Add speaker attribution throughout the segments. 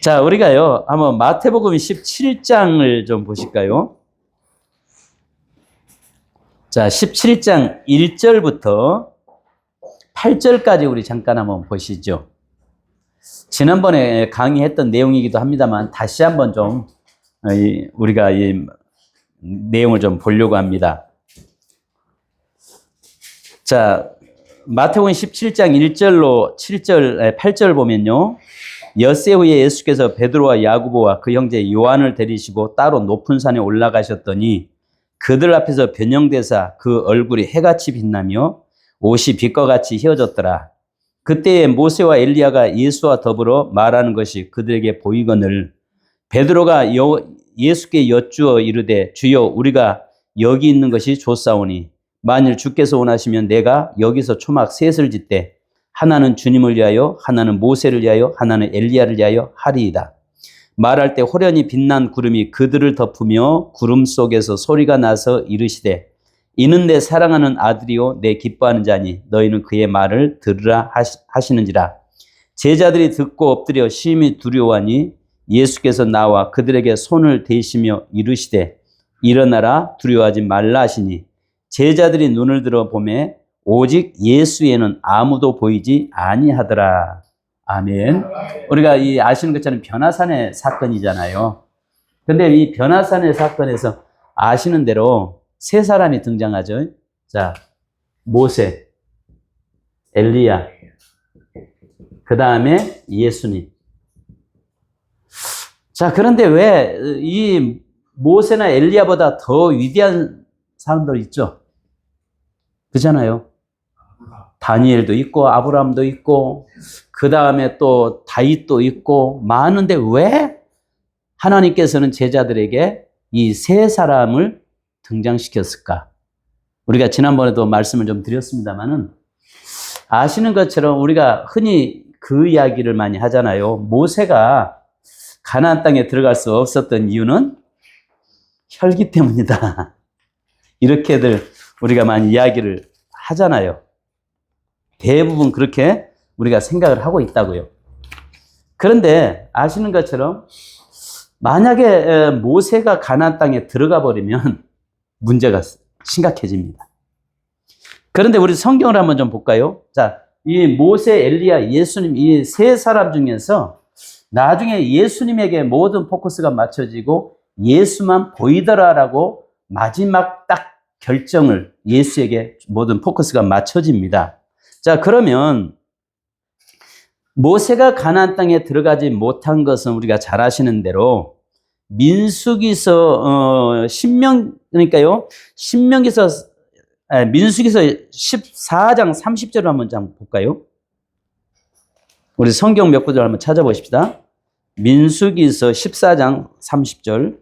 Speaker 1: 자, 우리가요, 한번 마태복음 17장을 좀 보실까요? 자, 17장 1절부터 8절까지 우리 잠깐 한번 보시죠. 지난번에 강의했던 내용이기도 합니다만 다시 한번 좀 우리가 이 내용을 좀 보려고 합니다. 자, 마태복음 17장 1절로 8절 보면요. 엿새 후에 예수께서 베드로와 야고보와 그 형제 요한을 데리시고 따로 높은 산에 올라가셨더니 그들 앞에서 변형되사 그 얼굴이 해같이 빛나며 옷이 빛과 같이 휘어졌더라. 그때에 모세와 엘리야가 예수와 더불어 말하는 것이 그들에게 보이거늘 베드로가 예수께 여쭈어 이르되 주여 우리가 여기 있는 것이 좋사오니 만일 주께서 원하시면 내가 여기서 초막 셋을 짓되 하나는 주님을 위하여 하나는 모세를 위하여 하나는 엘리야를 위하여 하리이다. 말할 때 호련히 빛난 구름이 그들을 덮으며 구름 속에서 소리가 나서 이르시되 이는 내 사랑하는 아들이요 내 기뻐하는 자니 너희는 그의 말을 들으라 하시는지라. 제자들이 듣고 엎드려 심히 두려워하니 예수께서 나와 그들에게 손을 대시며 이르시되 일어나라 두려워하지 말라 하시니 제자들이 눈을 들어 보매 오직 예수에는 아무도 보이지 아니하더라. 아멘. 우리가 이 아시는 것처럼 변화산의 사건이잖아요. 근데 이 변화산의 사건에서 아시는 대로 세 사람이 등장하죠. 자, 모세, 엘리야, 그 다음에 예수님. 자, 그런데 왜 이 모세나 엘리야보다 더 위대한 사람들 있죠? 그렇잖아요. 다니엘도 있고 아브라함도 있고 그 다음에 또 다윗도 있고 많은데 왜 하나님께서는 제자들에게 이 세 사람을 등장시켰을까? 우리가 지난번에도 말씀을 좀 드렸습니다만은 아시는 것처럼 우리가 흔히 그 이야기를 많이 하잖아요. 모세가 가나안 땅에 들어갈 수 없었던 이유는 혈기 때문이다. 이렇게들 우리가 많이 이야기를 하잖아요. 대부분 그렇게 우리가 생각을 하고 있다고요. 그런데 아시는 것처럼 만약에 모세가 가나안 땅에 들어가 버리면 문제가 심각해집니다. 그런데 우리 성경을 한번 좀 볼까요? 자, 이 모세, 엘리야, 예수님 이 세 사람 중에서 나중에 예수님에게 모든 포커스가 맞춰지고 예수만 보이더라라고 마지막 딱 결정을 예수에게 모든 포커스가 맞춰집니다. 자, 그러면 모세가 가나안 땅에 들어가지 못한 것은 우리가 잘 아시는 대로 민수기서 민수기서 14장 30절을 한번 볼까요? 우리 성경 몇 구절 한번 찾아보십시다. 민수기서 14장 30절.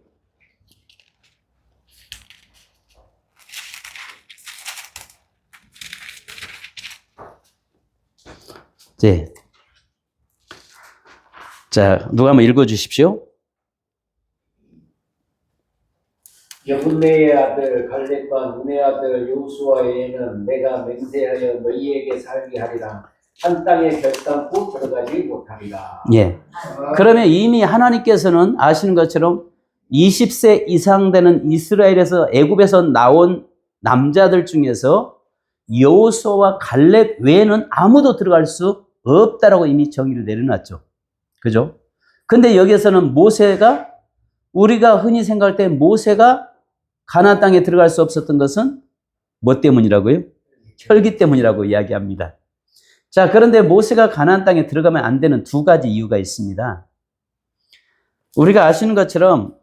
Speaker 1: 네. 자, 누가 한번 읽어주십시오.
Speaker 2: 여분네의 아들 갈렙과 눈의 아들 요수아에는 내가 맹세하여 너희에게 살게 하리라. 한 땅에 결단코 들어가지 못하리라.
Speaker 1: 예. 그러면 이미 하나님께서는 아시는 것처럼 20세 이상 되는 이스라엘에서 애굽에서 나온 남자들 중에서 여호수아와 갈렙 외에는 아무도 들어갈 수 없다라고 이미 정의를 내려놨죠. 그죠? 근데 여기에서는 모세가 우리가 흔히 생각할 때 모세가 가나안 땅에 들어갈 수 없었던 것은 뭐 때문이라고요? 혈기 때문이라고 이야기합니다. 자, 그런데 모세가 가나안 땅에 들어가면 안 되는 두 가지 이유가 있습니다. 우리가 아시는 것처럼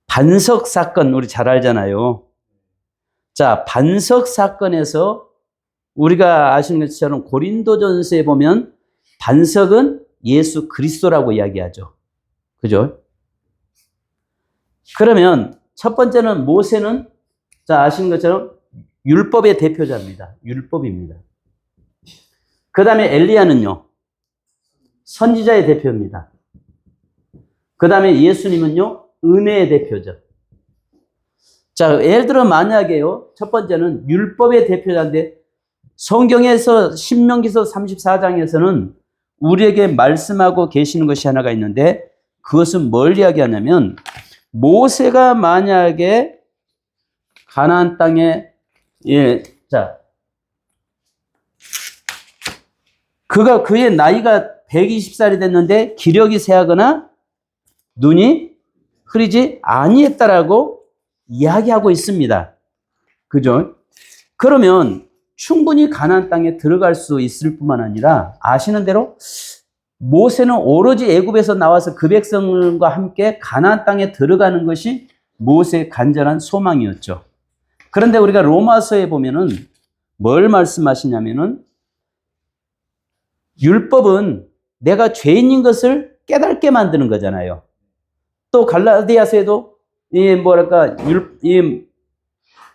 Speaker 1: 반석 사건 우리 잘 알잖아요. 자, 반석 사건에서 우리가 아시는 것처럼 고린도전서에 보면 반석은 예수 그리스도라고 이야기하죠. 그죠? 그러면 첫 번째는 모세는 자, 아시는 것처럼 율법의 대표자입니다. 율법입니다. 그 다음에 엘리야는요, 선지자의 대표입니다. 그 다음에 예수님은요, 은혜의 대표죠. 자, 예를 들어 만약에요, 첫 번째는 율법의 대표자인데 성경에서 신명기서 34장에서는 우리에게 말씀하고 계시는 것이 하나가 있는데 그것은 뭘 이야기하냐면 모세가 만약에 가나안 땅에 그의 나이가 120살이 됐는데 기력이 쇠하거나 눈이 흐리지 아니했다라고 이야기하고 있습니다. 그죠? 그러면 충분히 가나안 땅에 들어갈 수 있을 뿐만 아니라 아시는 대로 모세는 오로지 애굽에서 나와서 그 백성과 함께 가나안 땅에 들어가는 것이 모세의 간절한 소망이었죠. 그런데 우리가 로마서에 보면은 뭘 말씀하시냐면은 율법은 내가 죄인인 것을 깨닫게 만드는 거잖아요. 또 갈라디아서에도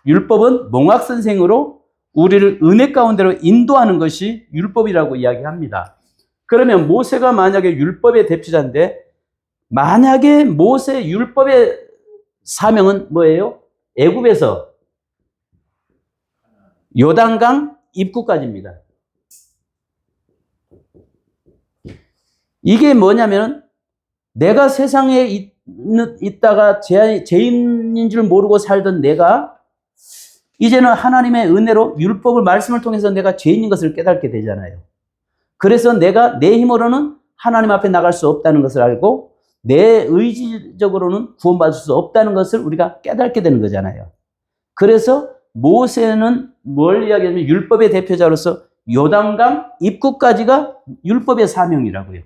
Speaker 1: 율법은 몽학 선생으로 우리를 은혜 가운데로 인도하는 것이 율법이라고 이야기합니다. 그러면 모세가 만약에 율법의 대표자인데 만약에 모세 율법의 사명은 뭐예요? 애굽에서 요단강 입구까지입니다. 이게 뭐냐면 내가 세상에 있다가 죄인인 줄 모르고 살던 내가 이제는 하나님의 은혜로 율법을 말씀을 통해서 내가 죄인인 것을 깨닫게 되잖아요. 그래서 내가 내 힘으로는 하나님 앞에 나갈 수 없다는 것을 알고 내 의지적으로는 구원받을 수 없다는 것을 우리가 깨닫게 되는 거잖아요. 그래서 모세는 뭘 이야기하냐면 율법의 대표자로서 요단강 입구까지가 율법의 사명이라고요.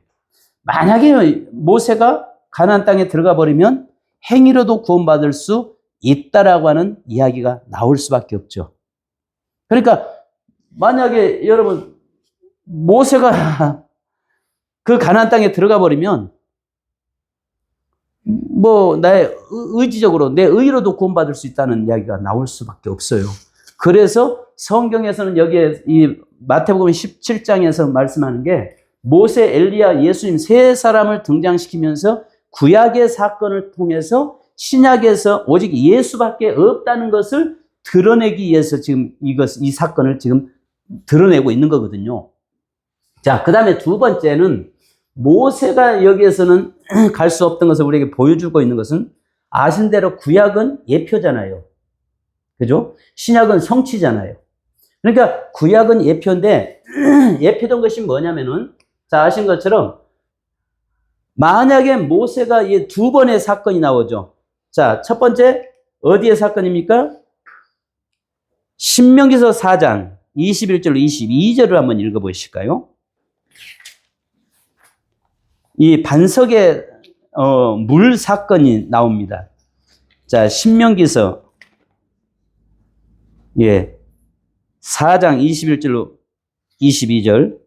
Speaker 1: 만약에 모세가 가나안 땅에 들어가 버리면 행위로도 구원받을 수 있다라고 하는 이야기가 나올 수밖에 없죠. 그러니까 만약에 여러분 모세가 그 가나안 땅에 들어가 버리면 나의 의지적으로 내 의로도 구원받을 수 있다는 이야기가 나올 수밖에 없어요. 그래서 성경에서는 여기에 이 마태복음 17장에서 말씀하는 게 모세, 엘리야, 예수님 세 사람을 등장시키면서 구약의 사건을 통해서 신약에서 오직 예수밖에 없다는 것을 드러내기 위해서 지금 이 사건을 지금 드러내고 있는 거거든요. 자, 그 다음에 두 번째는 모세가 여기에서는 갈 수 없던 것을 우리에게 보여주고 있는 것은 아신 대로 구약은 예표잖아요. 그죠? 신약은 성취잖아요. 그러니까 구약은 예표인데 예표된 것이 뭐냐면은 자, 아신 것처럼 만약에 모세가 이 두 번의 사건이 나오죠. 자, 첫 번째 어디의 사건입니까? 신명기서 4장 21절로 22절을 한번 읽어보실까요? 이 반석의 물 사건이 나옵니다. 자, 신명기서 4장 21절로 22절.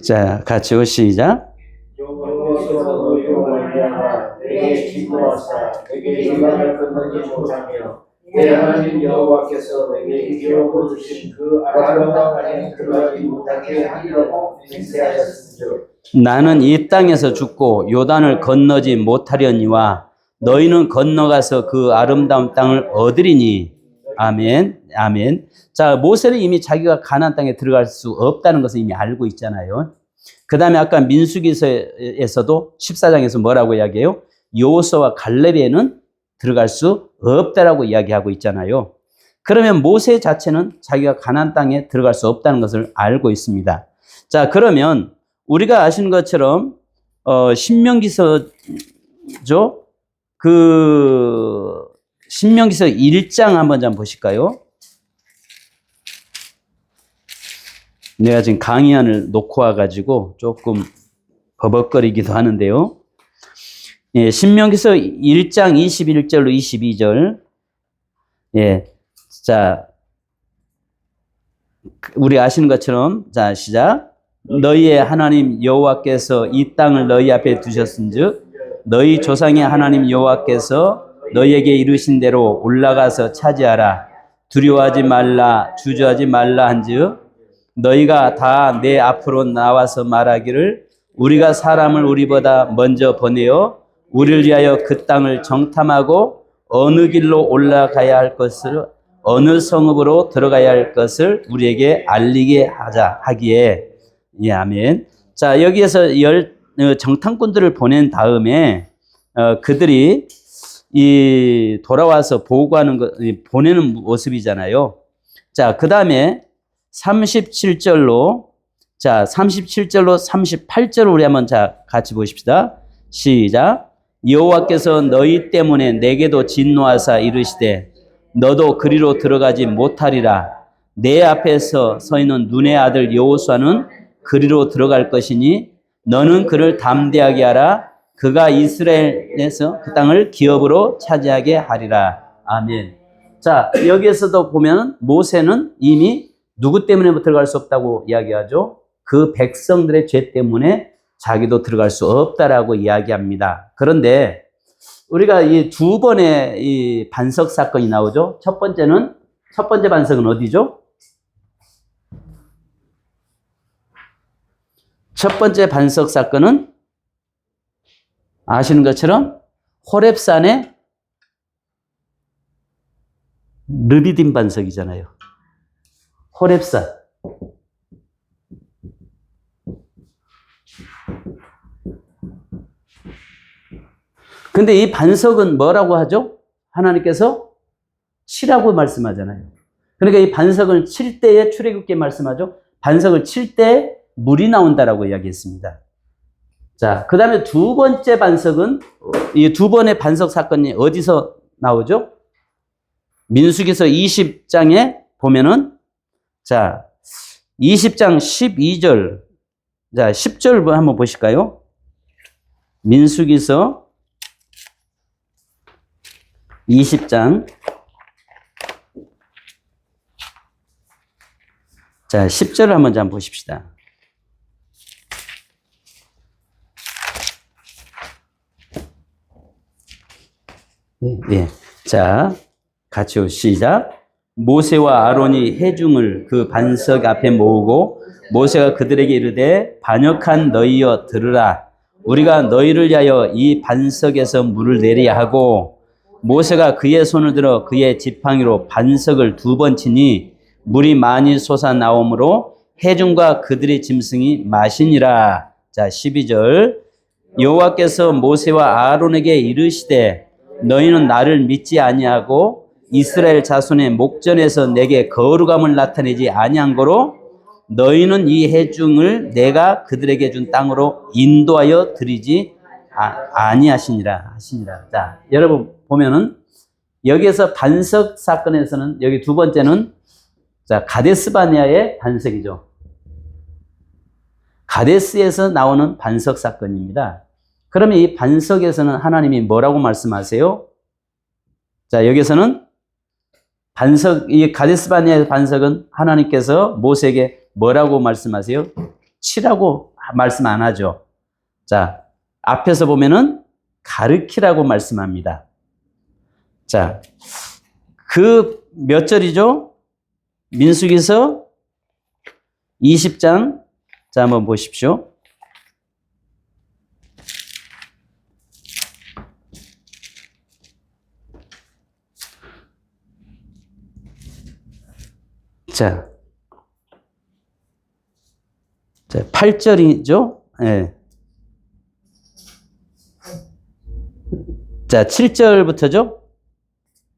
Speaker 1: 자, 같이 시작.
Speaker 2: 여호와께서 너희로 말미암아 내게 기뻐하사 내게 요단을 건너지 못하며 내 하나님 여호와께서 내게 기록을 주신 그 아름다운 땅에 들어가지 못하게 하리라고 맹세하셨으므로
Speaker 1: 나는 이 땅에서 죽고 요단을 건너지 못하려니와 너희는 건너가서 그 아름다운 땅을 얻으리니. 아멘, 아멘. 자, 모세는 이미 자기가 가나안 땅에 들어갈 수 없다는 것을 이미 알고 있잖아요. 그 다음에 아까 민수기서에서도 14장에서 뭐라고 이야기해요? 여호수아와 갈렙에는 들어갈 수 없다라고 이야기하고 있잖아요. 그러면 모세 자체는 자기가 가나안 땅에 들어갈 수 없다는 것을 알고 있습니다. 자, 그러면 우리가 아시는 것처럼 신명기서죠. 신명기서 1장 한번 좀 보실까요? 내가 지금 강의안을 놓고 와가지고 조금 버벅거리기도 하는데요. 신명기서 1장 21절로 22절. 자, 우리 아시는 것처럼, 자, 시작. 너희의 하나님 여호와께서 이 땅을 너희 앞에 두셨은즉 너희 조상의 하나님 여호와께서 너희에게 이르신 대로 올라가서 차지하라. 두려워하지 말라, 주저하지 말라 한즉 너희가 다 내 앞으로 나와서 말하기를 우리가 사람을 우리보다 먼저 보내어 우리를 위하여 그 땅을 정탐하고 어느 길로 올라가야 할 것을 어느 성읍으로 들어가야 할 것을 우리에게 알리게 하기에 예, 아멘. 자, 여기에서 정탐꾼들을 보낸 다음에 그들이 이 돌아와서 보고하는 것 보내는 모습이잖아요. 자, 그다음에 37절로 38절로 우리 한번 같이 보십시다. 시작. 여호와께서 너희 때문에 내게도 진노하사 이르시되 너도 그리로 들어가지 못하리라. 내 앞에서 서 있는 눈의 아들 여호수아는 그리로 들어갈 것이니 너는 그를 담대하게 하라. 그가 이스라엘에서 그 땅을 기업으로 차지하게 하리라. 아멘. 자, 여기에서도 보면 모세는 이미 누구 때문에 들어갈 수 없다고 이야기하죠? 그 백성들의 죄 때문에 자기도 들어갈 수 없다라고 이야기합니다. 그런데 우리가 이 두 번의 이 반석 사건이 나오죠. 첫 번째 반석은 어디죠? 첫 번째 반석 사건은 아시는 것처럼 호렙산의 르비딤 반석이잖아요. 호렙산. 근데 이 반석은 뭐라고 하죠? 하나님께서 치라고 말씀하잖아요. 그러니까 이 반석을 칠 때에 출애굽기에 말씀하죠. 반석을 칠 때 물이 나온다라고 이야기했습니다. 자, 그 다음에 두 번째 반석은 이 두 번의 반석 사건이 어디서 나오죠? 민수기서 20장에 보면은 자, 20장 12절 자, 10절 한번 보실까요? 민수기서 20장 자, 10절을 한번 보십시다. 예. 자, 같이 시작. 모세와 아론이 회중을 그 반석 앞에 모으고 모세가 그들에게 이르되 반역한 너희여 들으라. 우리가 너희를 위하여 이 반석에서 물을 내려야 하고 모세가 그의 손을 들어 그의 지팡이로 반석을 두 번 치니 물이 많이 솟아나오므로 회중과 그들의 짐승이 마시니라. 자, 12절. 여호와께서 모세와 아론에게 이르시되 너희는 나를 믿지 아니하고 이스라엘 자손의 목전에서 내게 거룩함을 나타내지 아니한 거로 너희는 이 회중을 내가 그들에게 준 땅으로 인도하여 드리지 아니하시니라 하시니라. 자, 여러분 보면은 여기에서 반석 사건에서는 여기 두 번째는 자, 가데스바네아의 반석이죠. 가데스에서 나오는 반석 사건입니다. 그러면 이 반석에서는 하나님이 뭐라고 말씀하세요? 자, 여기서는 이 가데스바네아의 반석은 하나님께서 모세에게 뭐라고 말씀하세요? 치라고 말씀 안 하죠. 자, 앞에서 보면은 가르키라고 말씀합니다. 자, 그 몇 절이죠? 민수기서 20장. 자, 한번 보십시오. 자, 8절이죠? 예. 자, 7절부터죠?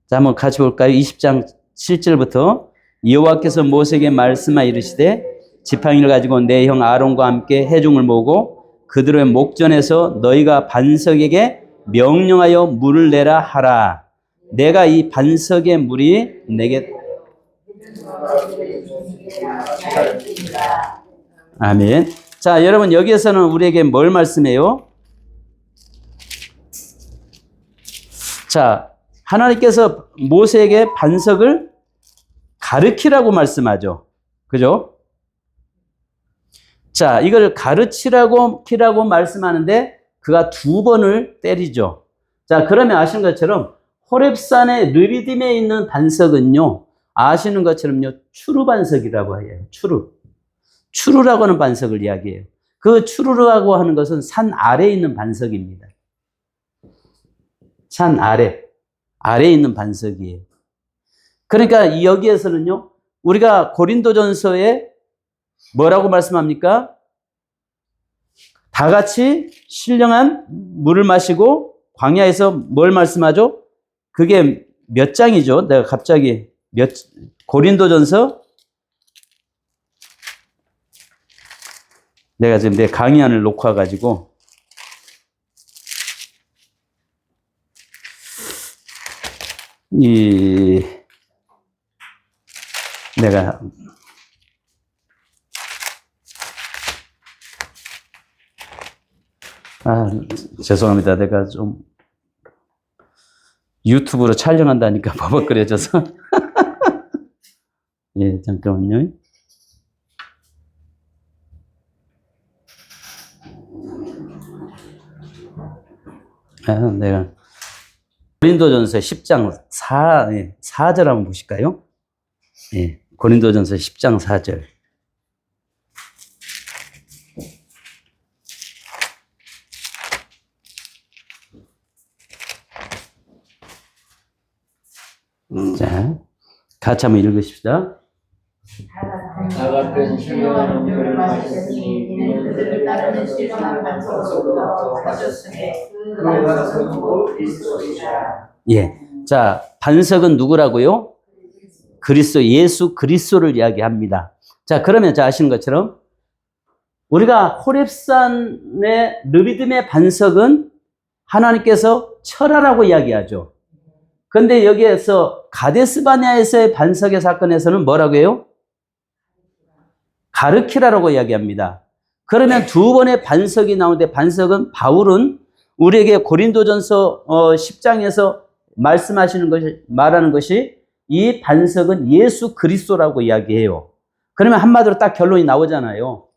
Speaker 1: 자, 한번 같이 볼까요? 20장 7절부터. 여호와께서 모세에게 말씀하 이르시되 지팡이를 가지고 내 형 아론과 함께 회중을 모으고 그들의 목전에서 너희가 반석에게 명령하여 물을 내라 하라. 내가 이 반석의 물이 내게 아멘. 자, 여러분 여기에서는 우리에게 뭘 말씀해요? 자, 하나님께서 모세에게 반석을 가르치라고 말씀하죠. 그죠? 자, 이걸 가르치라고 말씀하는데 그가 두 번을 때리죠. 자, 그러면 아시는 것처럼 호렙산의 르비딤에 있는 반석은요, 아시는 것처럼요, 추루 반석이라고 해요. 추루라고 하는 반석을 이야기해요. 그 추루라고 하는 것은 산 아래에 있는 반석입니다. 산 아래에 있는 반석이에요. 그러니까 여기에서는요, 우리가 고린도전서에 뭐라고 말씀합니까? 다 같이 신령한 물을 마시고 광야에서 뭘 말씀하죠? 그게 몇 장이죠? 내가 갑자기 고린도전서, 내가 지금 내 강의안을 놓고 와가지고 내가 죄송합니다. 내가 좀 유튜브로 촬영한다니까 버벅거려져서 예, 잠깐만요. 내가 고린도전서 10장 4절 한번 보실까요? 예, 고린도전서 10장 4절. 자, 같이 한번 읽으십시다.
Speaker 2: 나 같은 신령한 물을 마셨으니 이는 그들을 따르는 신령한 반석으로부터 가졌으니 그 반석은 곧 그리스도시라.
Speaker 1: 예, 자, 반석은 누구라고요? 그리스도, 예수 그리스도를 이야기합니다. 자, 그러면 아시는 것처럼 우리가 호렙산의 르비딤의 반석은 하나님께서 철화라고 이야기하죠. 근데 여기에서 가데스바네아에서의 반석의 사건에서는 뭐라고 해요? 가르키라라고 이야기합니다. 그러면 두 번의 반석이 나오는데, 반석은 바울은 우리에게 고린도전서 10장에서 말하는 것이 이 반석은 예수 그리스도라고 이야기해요. 그러면 한마디로 딱 결론이 나오잖아요.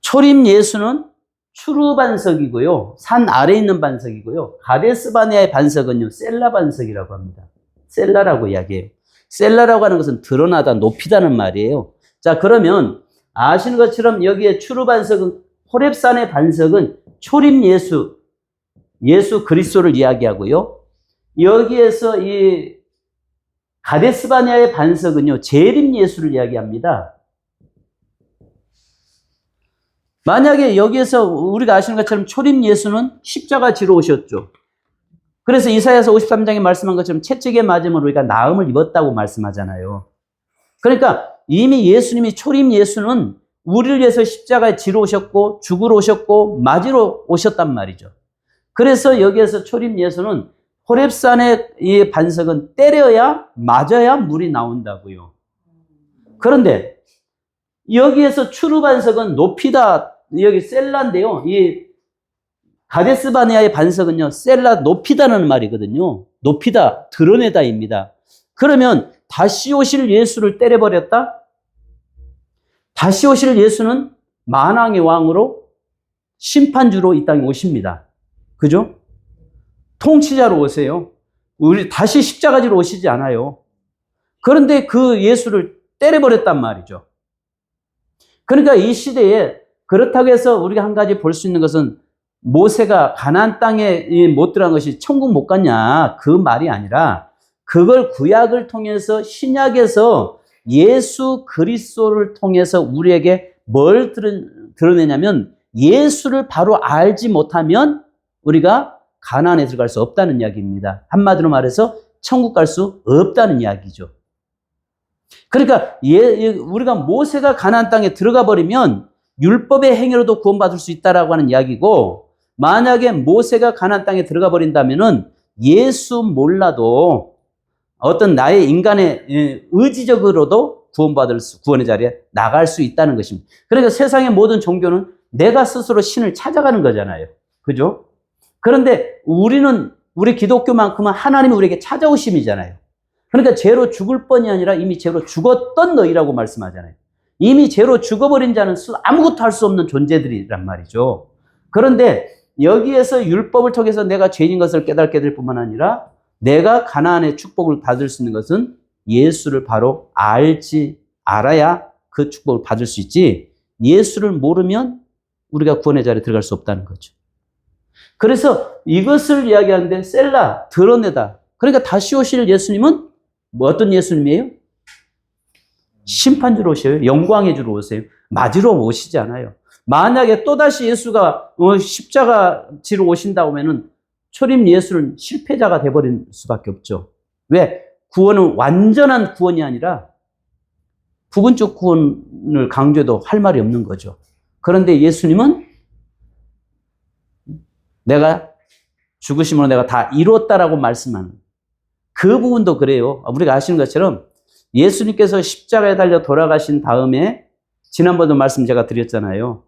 Speaker 1: 초림 예수는 추루 반석이고요. 산 아래에 있는 반석이고요. 가데스바네아의 반석은요, 셀라 반석이라고 합니다. 셀라라고 이야기해요. 셀라라고 하는 것은 드러나다, 높이다는 말이에요. 자, 그러면 아시는 것처럼 여기에 추루 반석은, 호렙산의 반석은 초림 예수 그리스도를 이야기하고요. 여기에서 이 가데스바네아의 반석은요, 재림 예수를 이야기합니다. 만약에 여기에서 우리가 아시는 것처럼 초림 예수는 십자가 지러 오셨죠. 그래서 이사야서 53장에 말씀한 것처럼 채찍에 맞음으로 우리가 나음을 입었다고 말씀하잖아요. 그러니까 이미 예수님이, 초림 예수는 우리를 위해서 십자가에 지러 오셨고 죽으러 오셨고 맞으러 오셨단 말이죠. 그래서 여기에서 초림 예수는 호렙산의 이 반석은 때려야, 맞아야 물이 나온다고요. 그런데 여기에서 추루 반석은 높이다, 여기 셀라인데요. 이 가데스바네아의 반석은요, 셀라, 높이다는 말이거든요. 높이다, 드러내다입니다. 그러면 다시 오실 예수를 때려버렸다? 다시 오실 예수는 만왕의 왕으로 심판주로 이 땅에 오십니다. 그죠? 통치자로 오세요. 우리 다시 십자가지로 오시지 않아요. 그런데 그 예수를 때려버렸단 말이죠. 그러니까 이 시대에, 그렇다고 해서 우리가 한 가지 볼 수 있는 것은 모세가 가나안 땅에 못 들어간 것이 천국 못 갔냐, 그 말이 아니라 그걸 구약을 통해서, 신약에서 예수 그리스도를 통해서 우리에게 뭘 드러내냐면, 예수를 바로 알지 못하면 우리가 가나안에 들어갈 수 없다는 이야기입니다. 한마디로 말해서 천국 갈 수 없다는 이야기죠. 그러니까 우리가 모세가 가나안 땅에 들어가 버리면 율법의 행위로도 구원받을 수 있다라고 하는 이야기고, 만약에 모세가 가나안 땅에 들어가 버린다면은 예수 몰라도 어떤 나의 인간의 의지적으로도 구원의 자리에 나갈 수 있다는 것입니다. 그러니까 세상의 모든 종교는 내가 스스로 신을 찾아가는 거잖아요. 그죠? 그런데 우리 기독교만큼은 하나님이 우리에게 찾아오심이잖아요. 그러니까 죄로 죽을 뻔이 아니라 이미 죄로 죽었던 너희라고 말씀하잖아요. 이미 죄로 죽어버린 자는 아무것도 할 수 없는 존재들이란 말이죠. 그런데 여기에서 율법을 통해서 내가 죄인 것을 깨닫게 될 뿐만 아니라 내가 가나안의 축복을 받을 수 있는 것은 예수를 바로 알아야 그 축복을 받을 수 있지, 예수를 모르면 우리가 구원의 자리에 들어갈 수 없다는 거죠. 그래서 이것을 이야기하는데 셀라, 드러내다. 그러니까 다시 오실 예수님은 뭐 어떤 예수님이에요? 심판주로 오셔요. 영광의 주로 오세요. 맞으러 오시지 않아요. 만약에 또다시 예수가 십자가 지로 오신다고 하면은 초림 예수는 실패자가 돼버릴 수밖에 없죠. 왜? 구원은 완전한 구원이 아니라 부분적 구원을 강조해도 할 말이 없는 거죠. 그런데 예수님은 내가 죽으심으로 내가 다 이루었다라고 말씀하는 그 부분도 그래요. 우리가 아시는 것처럼 예수님께서 십자가에 달려 돌아가신 다음에 지난번도 말씀 제가 드렸잖아요.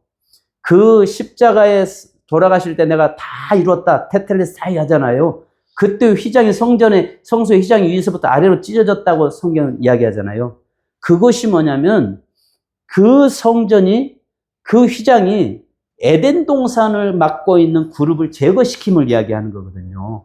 Speaker 1: 그 십자가에 돌아가실 때 내가 다 이루었다 테텔레스타이 하잖아요. 그때 휘장이 성소의 휘장이 위에서부터 아래로 찢어졌다고 성경은 이야기하잖아요. 그것이 뭐냐면 그 성전이 그 휘장이 에덴 동산을 맡고 있는 그룹을 제거시킴을 이야기하는 거거든요.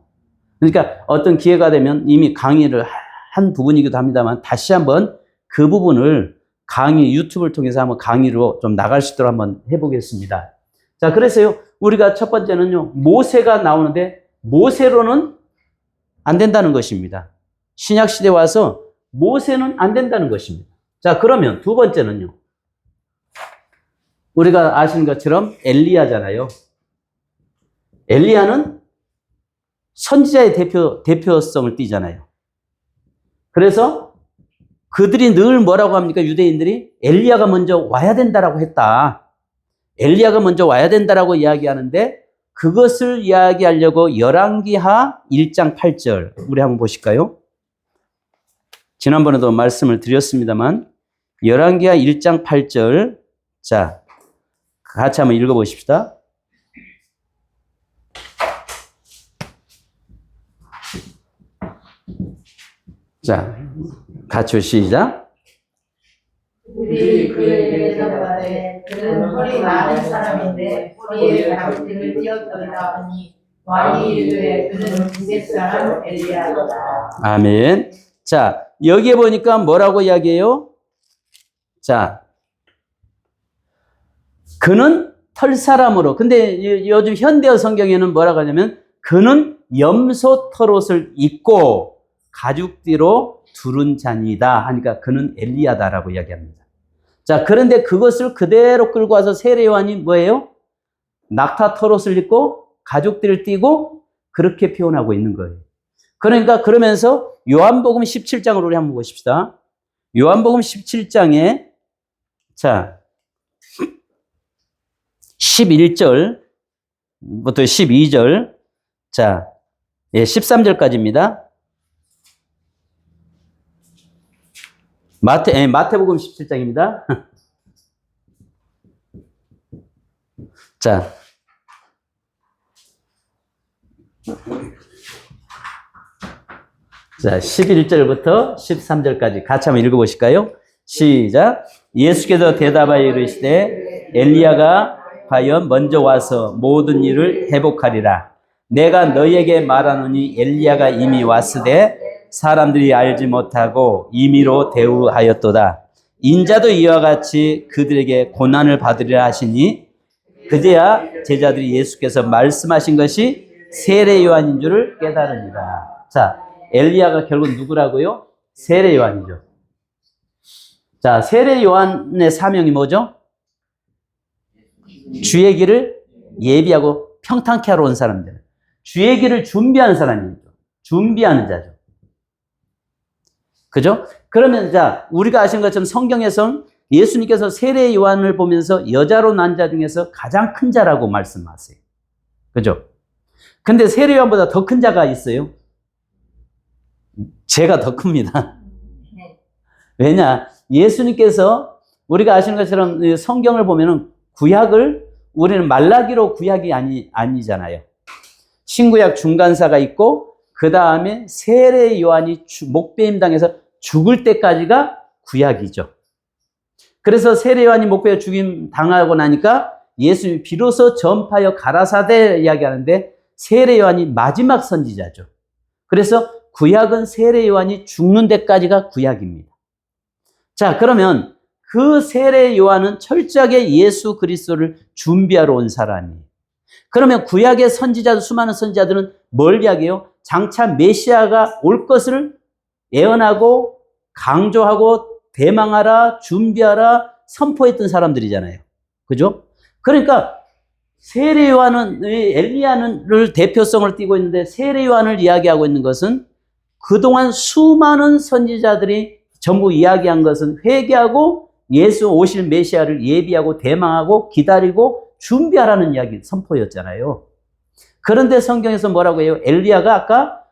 Speaker 1: 그러니까 어떤 기회가 되면 이미 강의를 한 부분이기도 합니다만 다시 한번 그 부분을 강의 유튜브를 통해서 한번 강의로 좀 나갈 수 있도록 한번 해보겠습니다. 자, 그래서요 우리가 첫 번째는요 모세가 나오는데 모세로는 안 된다는 것입니다. 신약 시대에 와서 모세는 안 된다는 것입니다. 자, 그러면 두 번째는요. 우리가 아시는 것처럼 엘리야잖아요. 엘리야는 선지자의 대표성을 띠잖아요. 그래서 그들이 늘 뭐라고 합니까? 유대인들이 엘리야가 먼저 와야 된다라고 했다. 엘리야가 먼저 와야 된다라고 이야기하는데 그것을 이야기하려고 열왕기하 1장 8절 우리 한번 보실까요? 지난번에도 말씀을 드렸습니다만 열왕기하 1장 8절 자 같이 한번 읽어보십시다. 자 같이 시작.
Speaker 3: 우리 그에게 대답하되 그는 혈이 많은 사람인데 허리에 가죽띠를 띄었더라 하니 왕이 이르되 그는 구색 사람 엘리야다.
Speaker 1: 아멘. 자 여기에 보니까 뭐라고 이야기해요? 자 그는 털 사람으로. 근데 요즘 현대어 성경에는 뭐라고 하냐면 그는 염소 털옷을 입고 가죽띠로 두른 자니다 하니까 그는 엘리야다라고 이야기합니다. 자, 그런데 그것을 그대로 끌고 와서 세례 요한이 뭐예요? 낙타 털옷을 입고 가죽띠를 띠고 그렇게 표현하고 있는 거예요. 그러니까 그러면서 요한복음 17장을 우리 한번 보십시다. 요한복음 17장에 자 11절부터 12절 자 13절까지입니다. 마태복음 17장입니다. 자, 자, 11절부터 13절까지 같이 한번 읽어보실까요? 시작. 예수께서 대답하여 이르시되 엘리야가 과연 먼저 와서 모든 일을 회복하리라. 내가 너희에게 말하노니 엘리야가 이미 왔으되 사람들이 알지 못하고 임의로 대우하였도다. 인자도 이와 같이 그들에게 고난을 받으리라 하시니 그제야 제자들이 예수께서 말씀하신 것이 세례 요한인 줄을 깨달으니라. 자, 엘리야가 결국 누구라고요? 세례 요한이죠. 자, 세례 요한의 사명이 뭐죠? 주의 길을 예비하고 평탄케 하러 온 사람들. 주의 길을 준비하는 사람입니다. 준비하는 자죠. 그죠? 그러면 자, 우리가 아시는 것처럼 성경에서는 예수님께서 세례 요한을 보면서 여자로 난 자 중에서 가장 큰 자라고 말씀하세요. 그죠? 근데 세례 요한보다 더 큰 자가 있어요. 제가 더 큽니다. 왜냐? 예수님께서 우리가 아시는 것처럼 성경을 보면은 구약을 우리는 말라기로 구약이 아니잖아요. 신구약 중간사가 있고 그 다음에 세례 요한이 목배임 당해서 죽을 때까지가 구약이죠. 그래서 세례 요한이 목배에 죽임 당하고 나니까 예수님이 비로소 전파여 가라사대 이야기하는데 세례 요한이 마지막 선지자죠. 그래서 구약은 세례 요한이 죽는 데까지가 구약입니다. 자, 그러면 그 세례 요한은 철저하게 예수 그리스도를 준비하러 온 사람이에요. 그러면 구약의 선지자들, 수많은 선지자들은 뭘 이야기해요? 장차 메시아가 올 것을 예언하고 강조하고 대망하라, 준비하라, 선포했던 사람들이잖아요. 그죠? 그러니까 세례 요한은, 엘리야를 대표성을 띠고 있는데 세례 요한을 이야기하고 있는 것은 그동안 수많은 선지자들이 전부 이야기한 것은 회개하고 예수 오실 메시아를 예비하고 대망하고 기다리고 준비하라는 이야기 선포였잖아요. 그런데 성경에서 뭐라고 해요? 엘리야가 아까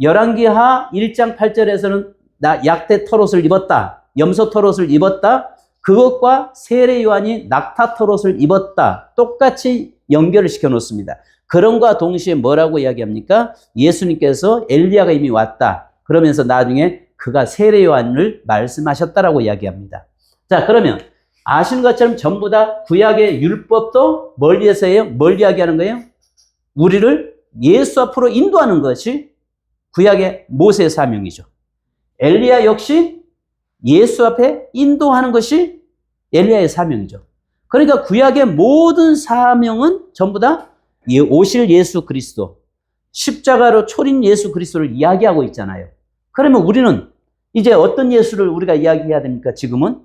Speaker 1: 열왕기하 1장 8절에서는 나 약대 털옷을 입었다. 염소 털옷을 입었다. 그것과 세례 요한이 낙타 털옷을 입었다. 똑같이 연결을 시켜 놓습니다. 그런과 동시에 뭐라고 이야기합니까? 예수님께서 엘리야가 이미 왔다. 그러면서 나중에 그가 세례 요한을 말씀하셨다라고 이야기합니다. 자, 그러면 아시는 것처럼 전부 다 구약의 율법도 멀리에서 해요? 뭘 이야기하는 거예요? 우리를 예수 앞으로 인도하는 것이 구약의 모세의 사명이죠. 엘리야 역시 예수 앞에 인도하는 것이 엘리야의 사명이죠. 그러니까 구약의 모든 사명은 전부 다 오실 예수 그리스도, 십자가로 초린 예수 그리스도를 이야기하고 있잖아요. 그러면 우리는 이제 어떤 예수를 우리가 이야기해야 됩니까? 지금은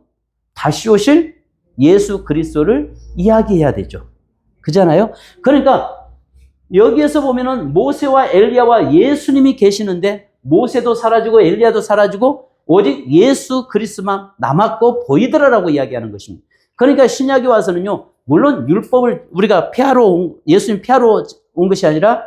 Speaker 1: 다시 오실 예수 그리스도를 이야기해야 되죠. 그잖아요? 그러니까 여기에서 보면은 모세와 엘리야와 예수님이 계시는데 모세도 사라지고 엘리야도 사라지고 오직 예수 그리스도만 남았고 보이더라라고 이야기하는 것입니다. 그러니까 신약에 와서는요, 물론 율법을 우리가 예수님 폐하러 온 것이 아니라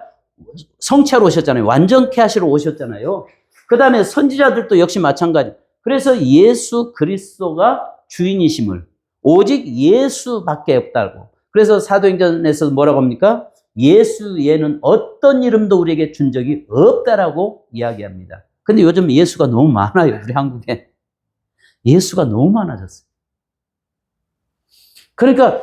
Speaker 1: 성취하러 오셨잖아요. 완전케 하시러 오셨잖아요. 그 다음에 선지자들도 역시 마찬가지. 그래서 예수 그리스도가 주인이심을, 오직 예수밖에 없다고. 그래서 사도행전에서 뭐라고 합니까? 예수 외에는 어떤 이름도 우리에게 준 적이 없다라고 이야기합니다. 근데 요즘 예수가 너무 많아요, 우리 한국에. 예수가 너무 많아졌어요. 그러니까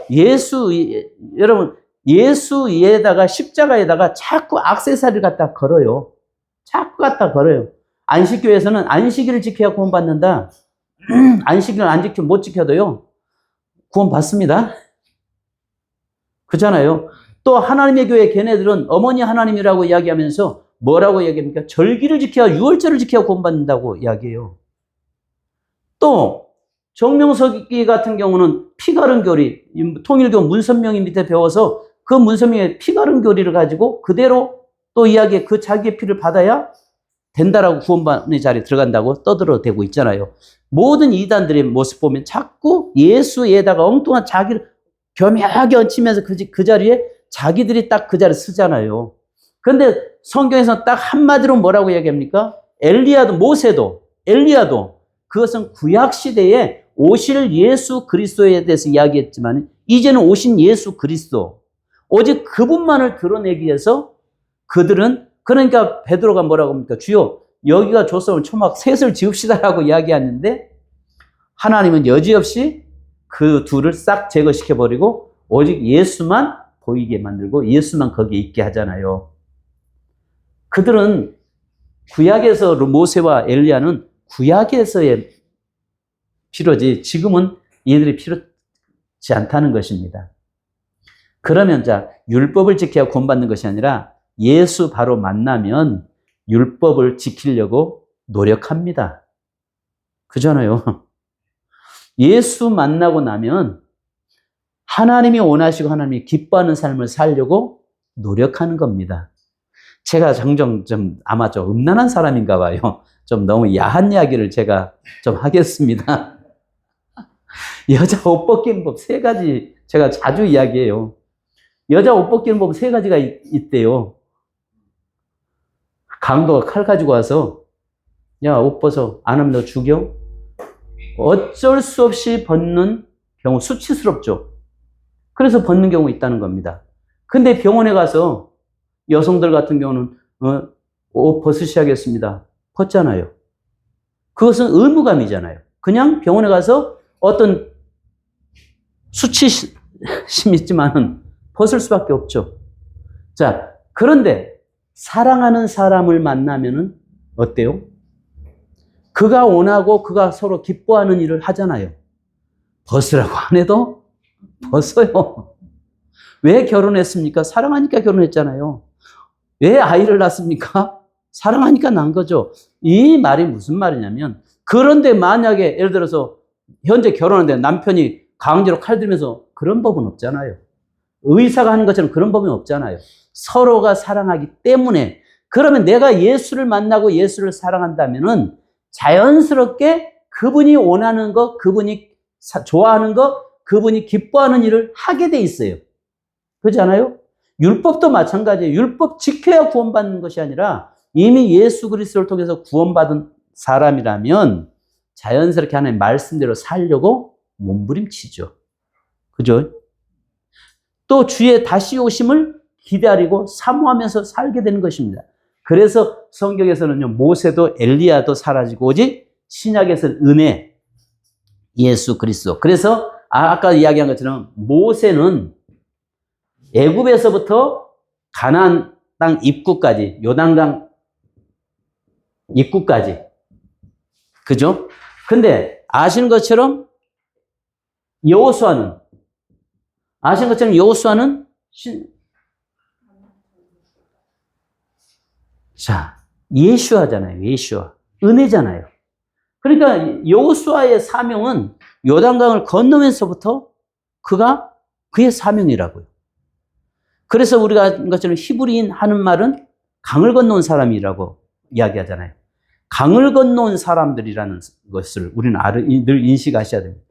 Speaker 1: 여러분, 예수 위에다가 십자가에다가 자꾸 액세서리를 갖다 걸어요. 자꾸 갖다 걸어요. 안식교에서는 안식일을 지켜야 구원받는다. 안식일을 못 지켜도요, 구원받습니다. 그렇잖아요. 또 하나님의 교회 걔네들은 어머니 하나님이라고 이야기하면서 뭐라고 이야기합니까? 절기를 지켜야, 유월절을 지켜야 구원받는다고 이야기해요. 또 정명석기 같은 경우는 피가른 교리, 통일교 문선명이 밑에 배워서 그 문선명의 피가른 교리를 가지고 그대로 또 이야기해, 그 자기의 피를 받아야 된다라고 구원받는 자리에 들어간다고 떠들어대고 있잖아요. 모든 이단들의 모습 보면 자꾸 예수에다가 엉뚱한 자기를 겸하게 얹히면서 그 자리에 자기들이 딱 그 자리에 쓰잖아요. 그런데 성경에서 딱 한마디로 뭐라고 이야기합니까? 엘리야도 그것은 구약 시대에 오실 예수 그리스도에 대해서 이야기했지만 이제는 오신 예수 그리스도, 오직 그분만을 드러내기 위해서 그들은, 그러니까 베드로가 뭐라고 합니까? 주여, 여기가 조성을 초막 셋을 지읍시다라고 이야기하는데 하나님은 여지없이 그 둘을 싹 제거시켜버리고 오직 예수만 보이게 만들고 예수만 거기에 있게 하잖아요. 그들은 구약에서 모세와 엘리야는 구약에서의 필요지 지금은 얘들이 필요치 않다는 것입니다. 그러면 자, 율법을 지켜야 구원받는 것이 아니라 예수 바로 만나면 율법을 지키려고 노력합니다. 그잖아요. 예수 만나고 나면 하나님이 원하시고 하나님이 기뻐하는 삶을 살려고 노력하는 겁니다. 제가 종종 아마 좀 음란한 사람인가 봐요. 좀 너무 야한 이야기를 제가 좀 하겠습니다. 여자 옷 벗기는 법 3가지 제가 자주 이야기해요. 여자 옷 벗기는 법 3가지가 있대요. 강도가 칼 가지고 와서 야, 옷 벗어. 안 하면 너 죽여? 어쩔 수 없이 벗는 경우, 수치스럽죠. 그래서 벗는 경우 있다는 겁니다. 근데 병원에 가서 여성들 같은 경우는 옷 벗으셔야겠습니다. 벗잖아요. 그것은 의무감이잖아요. 그냥 병원에 가서 어떤 수치심 있지만은 벗을 수밖에 없죠. 자, 그런데 사랑하는 사람을 만나면은 어때요? 그가 원하고 그가 서로 기뻐하는 일을 하잖아요. 벗으라고 안 해도 벗어요. 왜 결혼했습니까? 사랑하니까 결혼했잖아요. 왜 아이를 낳습니까? 사랑하니까 낳은 거죠. 이 말이 무슨 말이냐면, 그런데 만약에 예를 들어서 현재 결혼하는데 남편이 강제로 칼 들면서 그런 법은 없잖아요. 의사가 하는 것처럼 그런 법은 없잖아요. 서로가 사랑하기 때문에. 그러면 내가 예수를 만나고 예수를 사랑한다면은 자연스럽게 그분이 원하는 것, 그분이 좋아하는 것, 그분이 기뻐하는 일을 하게 돼 있어요. 그렇지 않아요? 율법도 마찬가지예요. 율법 지켜야 구원받는 것이 아니라 이미 예수 그리스도를 통해서 구원받은 사람이라면 자연스럽게 하나님 말씀대로 살려고 몸부림치죠. 그죠? 또 주의 다시 오심을 기다리고 사모하면서 살게 되는 것입니다. 그래서 성경에서는요, 모세도 엘리야도 사라지고 오직 신약에서는 은혜, 예수 그리스도. 그래서 아까 이야기한 것처럼 모세는 애굽에서부터 가나안 땅 입구까지, 요단강 입구까지. 그죠? 근데 아시는 것처럼 여호수아는 자, 예슈아잖아요. 예슈아. 은혜잖아요. 그러니까 여호수아의 사명은 요단강을 건너면서부터 그의 사명이라고요. 그래서 우리가 한 것처럼 히브리인 하는 말은 강을 건너온 사람이라고 이야기하잖아요. 강을 건너온 사람들이라는 것을 우리는 늘 인식하셔야 됩니다.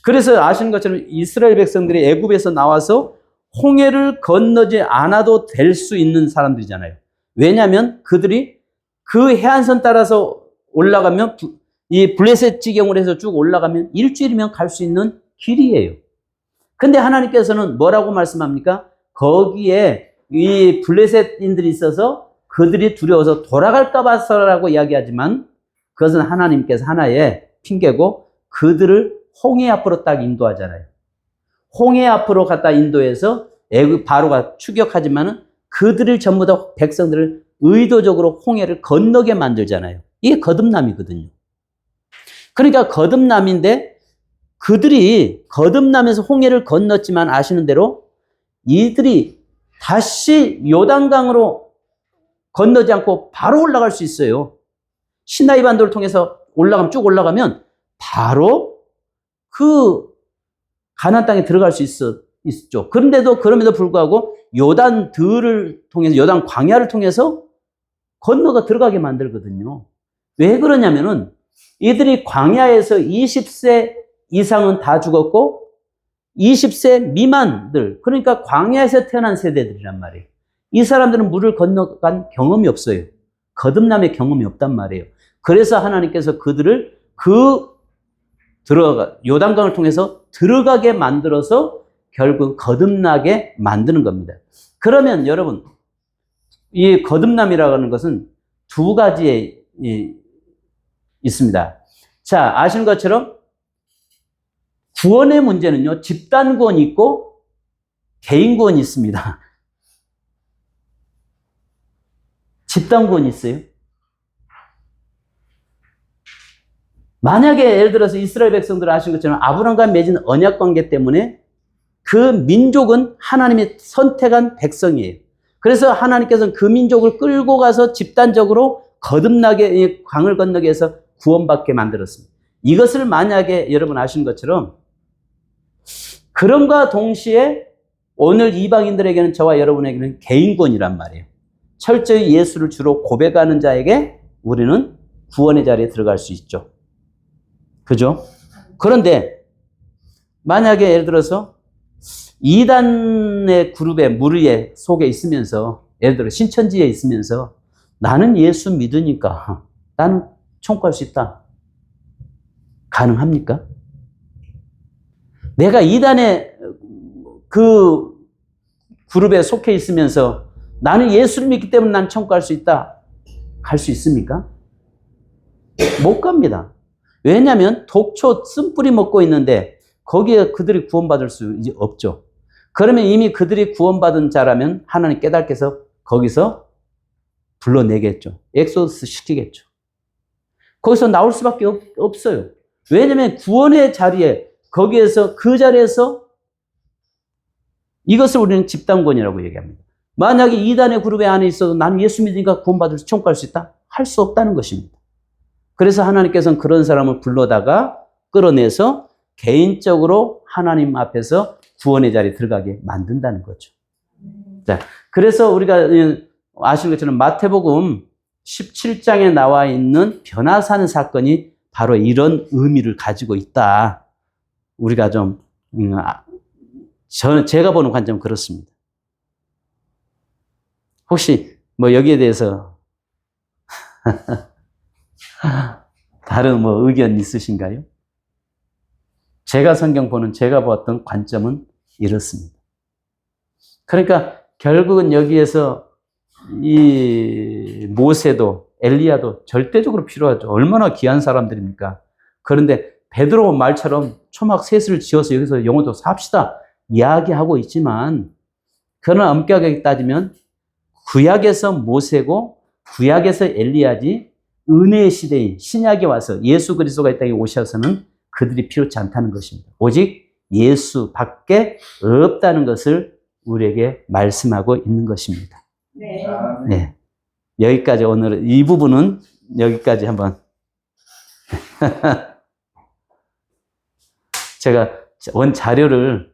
Speaker 1: 그래서 아시는 것처럼 이스라엘 백성들이 애굽에서 나와서 홍해를 건너지 않아도 될 수 있는 사람들이잖아요. 왜냐하면 그들이 그 해안선 따라서 올라가면 이 블레셋 지경으로 해서 쭉 올라가면 일주일이면 갈 수 있는 길이에요. 근데 하나님께서는 뭐라고 말씀합니까? 거기에 이 블레셋인들이 있어서 그들이 두려워서 돌아갈까 봐서라고 이야기하지만 그것은 하나님께서 하나의 핑계고 그들을 홍해 앞으로 딱 인도하잖아요. 홍해 앞으로 갖다 인도해서 애굽 바로가 추격하지만은 그들을 전부 다 백성들을 의도적으로 홍해를 건너게 만들잖아요. 이게 거듭남이거든요. 그러니까 거듭남인데 그들이 거듭나면서 홍해를 건넜지만 아시는 대로 이들이 다시 요단강으로 건너지 않고 바로 올라갈 수 있어요. 시나이 반도를 통해서 쭉 올라가면 바로 그 가나안 땅에 들어갈 수 있죠. 그런데도 그럼에도 불구하고 요단 광야를 통해서 건너가 들어가게 만들거든요. 왜 그러냐면은 이들이 광야에서 20세 이상은 다 죽었고 20세 미만들, 그러니까 광야에서 태어난 세대들이란 말이에요. 이 사람들은 물을 건너간 경험이 없어요. 거듭남의 경험이 없단 말이에요. 그래서 하나님께서 그들을 요단강을 통해서 들어가게 만들어서 결국 거듭나게 만드는 겁니다. 그러면 여러분, 이 거듭남이라고 하는 것은 두 가지에 있습니다. 자, 아시는 것처럼 구원의 문제는요, 집단 구원이 있고 개인 구원이 있습니다. 집단 구원이 있어요. 만약에 예를 들어서 이스라엘 백성들 아시는 것처럼 아브람과 맺은 언약 관계 때문에 그 민족은 하나님이 선택한 백성이에요. 그래서 하나님께서는 그 민족을 끌고 가서 집단적으로 거듭나게 강을 건너게 해서 구원받게 만들었습니다. 이것을 만약에 여러분 아시는 것처럼 그럼과 동시에 오늘 이방인들에게는 저와 여러분에게는 개인구원이란 말이에요. 철저히 예수를 주로 고백하는 자에게 우리는 구원의 자리에 들어갈 수 있죠. 그죠? 그런데 만약에 예를 들어서 이단의 그룹의 무리에 속에 있으면서 예를 들어 신천지에 있으면서 나는 예수 믿으니까 나는 천국갈 수 있다. 가능합니까? 내가 이단의 그 그룹에 속해 있으면서 나는 예수를 믿기 때문에 난 천국 갈 수 있다. 갈 수 있습니까? 못 갑니다. 왜냐하면 독초 쓴뿌리 먹고 있는데 거기에 그들이 구원받을 수 이제 없죠. 그러면 이미 그들이 구원받은 자라면 하나님 깨닫게 해서 거기서 불러내겠죠. 엑소더스 시키겠죠. 거기서 나올 수밖에 없어요. 왜냐하면 구원의 자리에 거기에서 그 자리에서 이것을 우리는 집단권이라고 얘기합니다. 만약에 이단의 그룹에 안에 있어도 나는 예수 믿으니까 구원받을 수, 천국 갈 수 있다? 할 수 없다는 것입니다. 그래서 하나님께서는 그런 사람을 불러다가 끌어내서 개인적으로 하나님 앞에서 구원의 자리에 들어가게 만든다는 거죠. 자, 그래서 우리가 아시는 것처럼 마태복음 17장에 나와 있는 변화산 사건이 바로 이런 의미를 가지고 있다. 우리가 좀, 제가 보는 관점은 그렇습니다. 혹시 뭐 여기에 대해서 다른 뭐 의견 있으신가요? 제가 성경 보는 제가 보았던 관점은 이렇습니다. 그러니까 결국은 여기에서 이 모세도 엘리야도 절대적으로 필요하죠. 얼마나 귀한 사람들입니까? 그런데 베드로 말처럼 초막 셋을 지어서 여기서 영혼도 삽시다 이야기하고 있지만 그런 엄격하게 따지면 구약에서 모세고 구약에서 엘리야지 은혜의 시대인 신약에 와서 예수 그리스도가 이 땅에 오셔서는 그들이 필요치 않다는 것입니다. 오직 예수밖에 없다는 것을 우리에게 말씀하고 있는 것입니다.
Speaker 3: 네.
Speaker 1: 네. 여기까지 오늘 이 부분은 여기까지 한번 제가 원 자료를